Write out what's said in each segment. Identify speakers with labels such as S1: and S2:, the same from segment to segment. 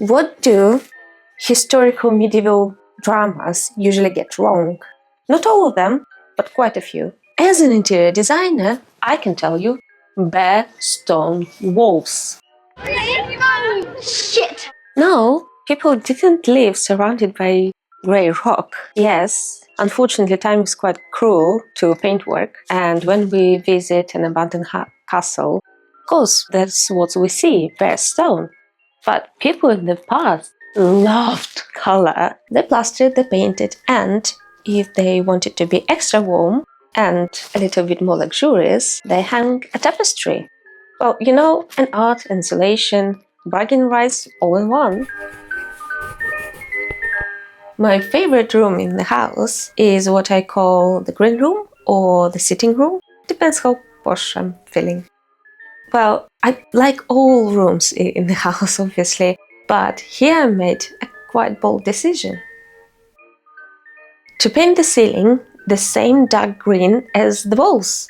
S1: What do historical medieval dramas usually get wrong? Not all of them, but quite a few. As an interior designer, I can tell you, bare stone walls.
S2: Shit!
S1: No, people didn't live surrounded by grey rock. Yes, unfortunately, time is quite cruel to paintwork, and when we visit an abandoned castle, of course, that's what we see, bare stone. But people in the past loved color. They plastered, they painted, and if they wanted to be extra warm and a little bit more luxurious, they hung a tapestry. Well, you know, an art, insulation, bargain rights all in one. My favorite room in the house is what I call the green room or the sitting room. Depends how posh I'm feeling. Well, I like all rooms in the house, obviously, but here I made a quite bold decision. To paint the ceiling the same dark green as the walls.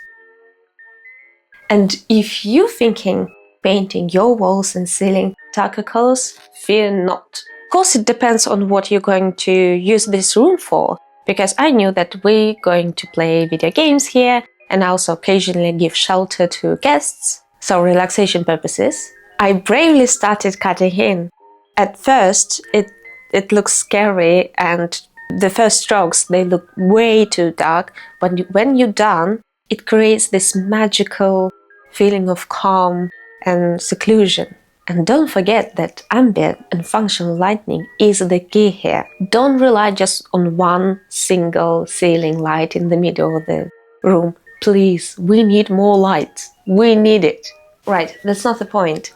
S1: And if you're thinking painting your walls and ceiling darker colors, fear not. Of course, it depends on what you're going to use this room for, because I knew that we're going to play video games here and also occasionally give shelter to guests. So relaxation purposes, I bravely started cutting in. At first, it looks scary and the first strokes, they look way too dark. But when you're done, it creates this magical feeling of calm and seclusion. And don't forget that ambient and functional lighting is the key here. Don't rely just on one single ceiling light in the middle of the room. Please, we need more light. We need it. Right, that's not the point.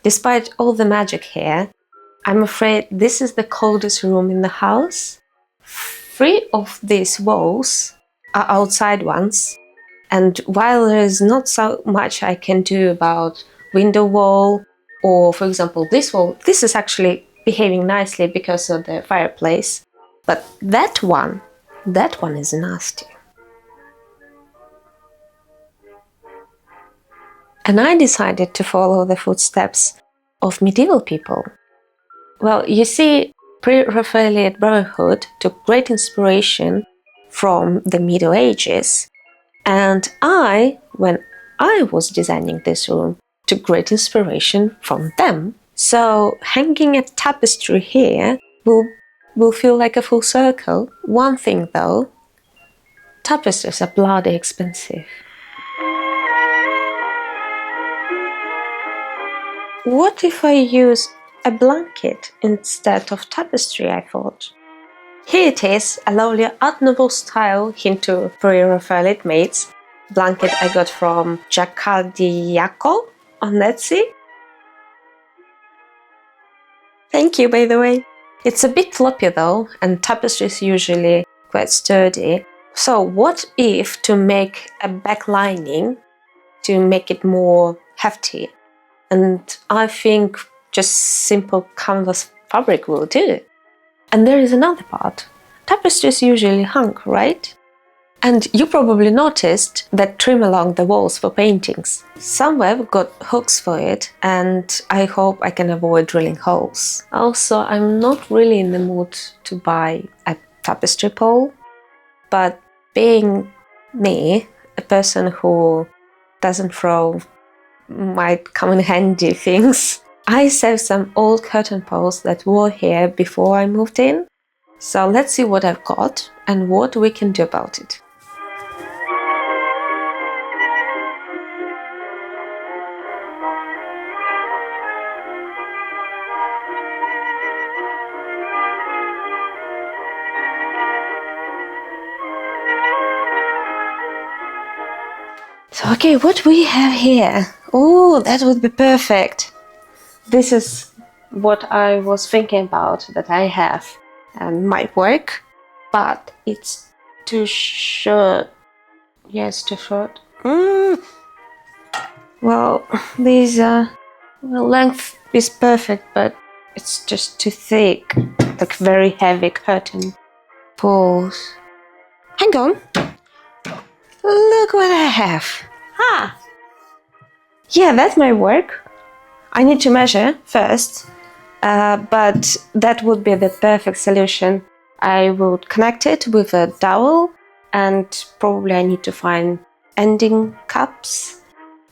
S1: Despite all the magic here, I'm afraid this is the coldest room in the house. 3 of these walls are outside ones, and while there is not so much I can do about window wall or, for example, this wall, this is actually behaving nicely because of the fireplace, but that one is nasty. And I decided to follow the footsteps of medieval people. Well, you see, Pre-Raphaelite Brotherhood took great inspiration from the Middle Ages, and when I was designing this room, took great inspiration from them. So hanging a tapestry here will feel like a full circle. One thing though, tapestries are bloody expensive. What if I use a blanket instead of tapestry, I thought. Here it is, a lovely Art Nouveau style hint to Pre-Raphaelite mates. Blanket I got from Giacardiaco on Etsy. Thank you, by the way. It's a bit floppy though, and tapestry is usually quite sturdy. So what if to make a back lining to make it more hefty? And I think just simple canvas fabric will do. And there is another part. Tapestries usually hung, right? And you probably noticed that trim along the walls for paintings. Somewhere we've got hooks for it, and I hope I can avoid drilling holes. Also, I'm not really in the mood to buy a tapestry pole, but being me, a person who doesn't throw might come in handy things, I saved some old curtain poles that were here before I moved in. So let's see what I've got and what we can do about it. So, okay, what we have here? Oh, that would be perfect. This is what I was thinking about that I have and might work, but it's too short. Yes, too short. Well, these length is perfect, but it's just too thick, like very heavy curtain poles. Hang on. Look what I have. Yeah, that might work. I need to measure first but that would be the perfect solution. I would connect it with a dowel, and probably I need to find ending cups.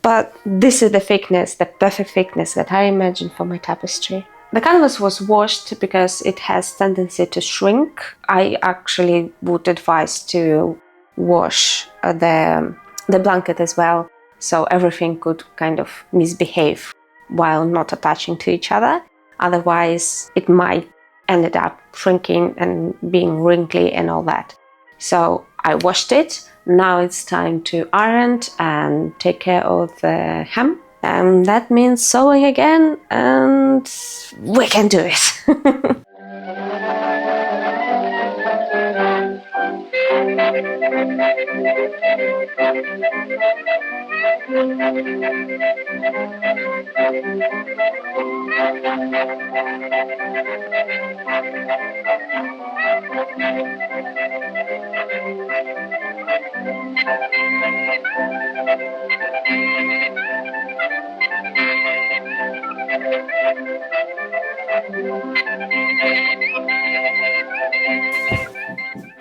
S1: But this is the thickness, the perfect thickness that I imagine for my tapestry. The canvas was washed because it has tendency to shrink. I actually would advise to wash the blanket as well, so everything could kind of misbehave while not attaching to each other. Otherwise, it might ended up shrinking and being wrinkly and all that. So I washed it. Now it's time to iron and take care of the hem. And that means sewing again, and we can do it.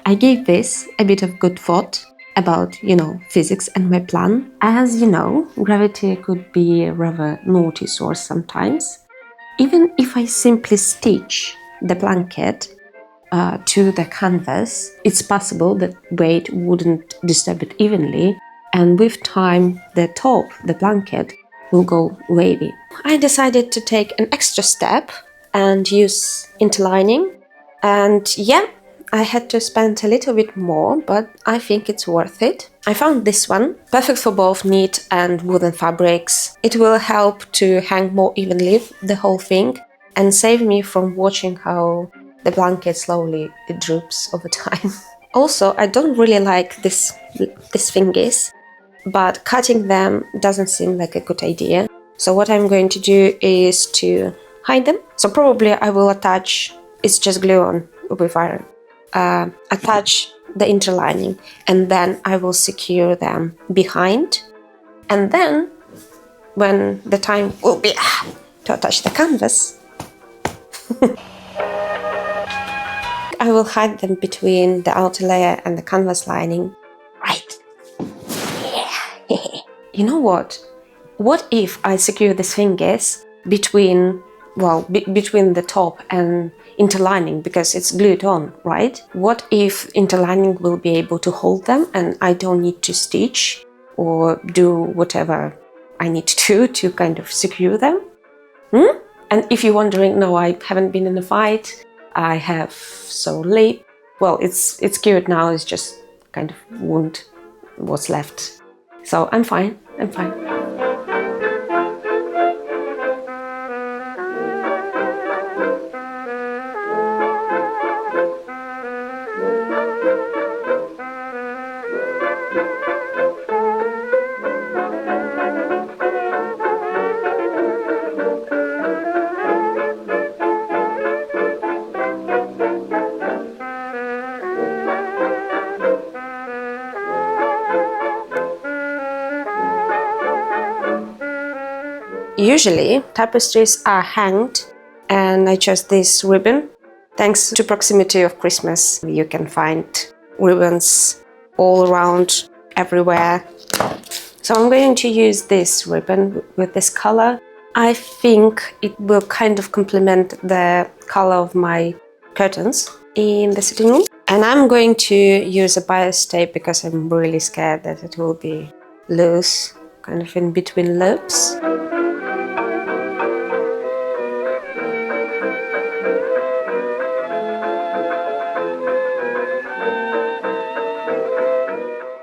S1: I gave this a bit of good thought about, physics and my plan. As you know, gravity could be a rather naughty source sometimes. Even if I simply stitch the blanket to the canvas, it's possible that weight wouldn't disturb it evenly, and with time, the blanket, will go wavy. I decided to take an extra step and use interlining, and yeah, I had to spend a little bit more, but I think it's worth it. I found this one, perfect for both knit and woolen fabrics. It will help to hang more evenly the whole thing and save me from watching how the blanket slowly droops over time. Also, I don't really like these thingies, but cutting them doesn't seem like a good idea. So what I'm going to do is to hide them. So probably I will attach, it's just glue on with iron. Attach the interlining, and then I will secure them behind, and then when the time will be to attach the canvas, I will hide them between the outer layer and the canvas lining. Right. Yeah. You know what? What if I secure these fingers between the top and interlining, because it's glued on, right? What if interlining will be able to hold them and I don't need to stitch or do whatever I need to do to kind of secure them? And if you're wondering, no, I haven't been in a fight. I have sewn lip. Well, it's cured now. It's just kind of wound what's left. So I'm fine. I'm fine. Usually, tapestries are hanged, and I chose this ribbon. Thanks to proximity of Christmas, you can find ribbons all around, everywhere. So I'm going to use this ribbon with this color. I think it will kind of complement the color of my curtains in the sitting room. And I'm going to use a bias tape because I'm really scared that it will be loose, kind of in between loops.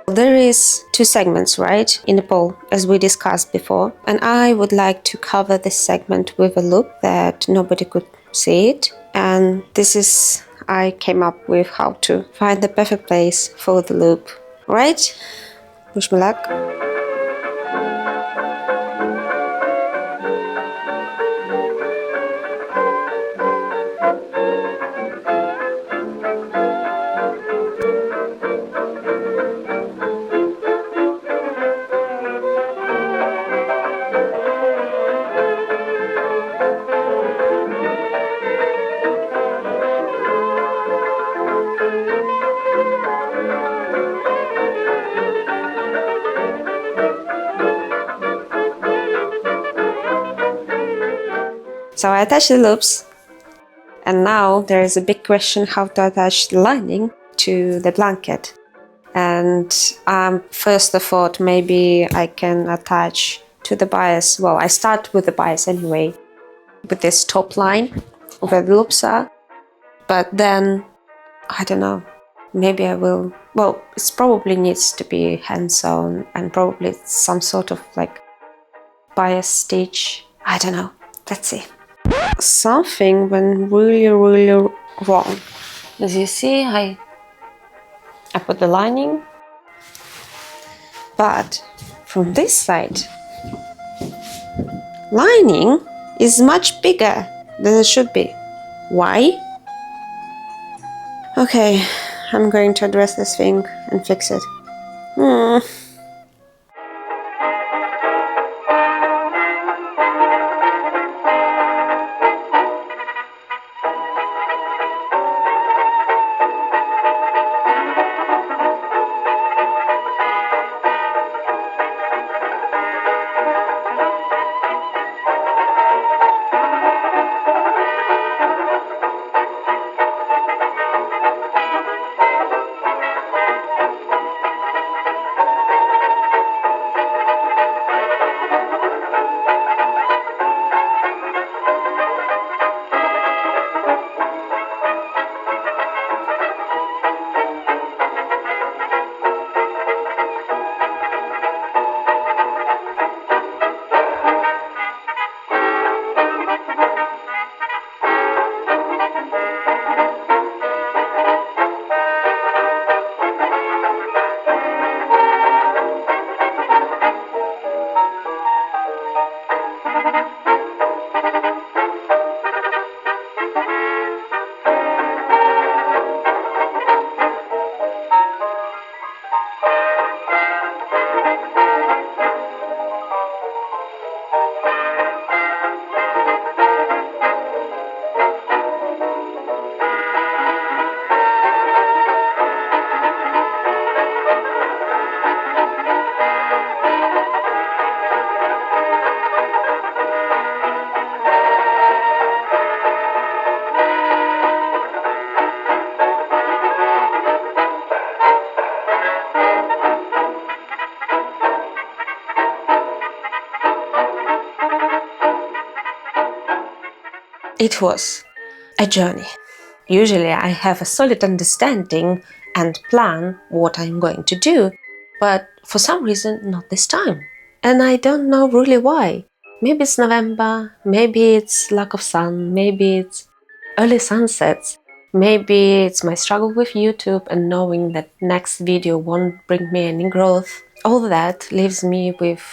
S1: There is 2 segments, right, in the pole, as we discussed before, and I would like to cover this segment with a loop that nobody could see it, and this is, I came up with how to find the perfect place for the loop, right? Wish me luck. So I attached the loops, and now there is a big question how to attach the lining to the blanket. And first I thought maybe I can attach to the bias. Well, I start with the bias anyway, with this top line where the loops are. But then, I don't know, maybe I will. Well, it probably needs to be hand-sewn and probably some sort of like bias stitch. I don't know. Let's see. Something went really, really wrong. As you see, I put the lining, but from this side, lining is much bigger than it should be. Why? Okay, I'm going to address this thing and fix it. It was a journey. Usually I have a solid understanding and plan what I'm going to do, but for some reason not this time. And I don't know really why. Maybe it's November, maybe it's lack of sun, maybe it's early sunsets, maybe it's my struggle with YouTube and knowing that next video won't bring me any growth. All that leaves me with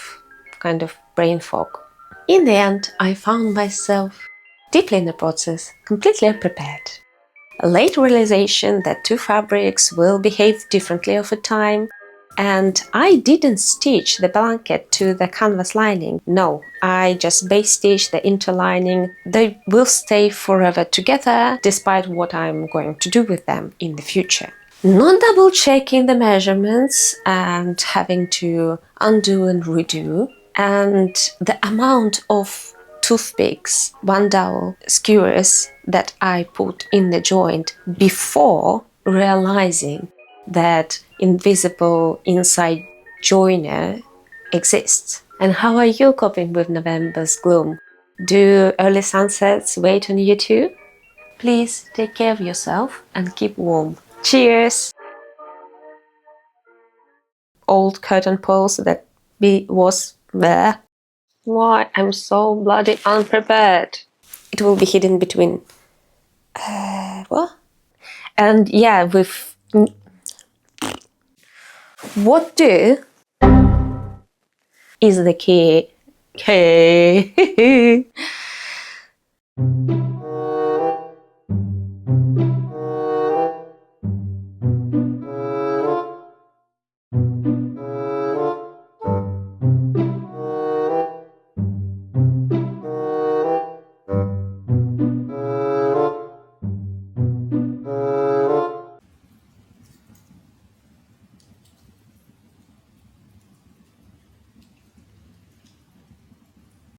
S1: kind of brain fog. In the end, I found myself deeply in the process, completely unprepared. A late realization that two fabrics will behave differently over time, and I didn't stitch the blanket to the canvas lining. No, I just base stitched the interlining. They will stay forever together despite what I'm going to do with them in the future. Not double checking the measurements and having to undo and redo, and the amount of toothpicks, one dowel, skewers that I put in the joint before realizing that invisible inside joiner exists. And how are you coping with November's gloom? Do early sunsets wait on you too? Please take care of yourself and keep warm. Cheers! Old curtain poles that was there. Why? I'm so bloody unprepared. It will be hidden between... what? And yeah, with... what do is the key. Okay.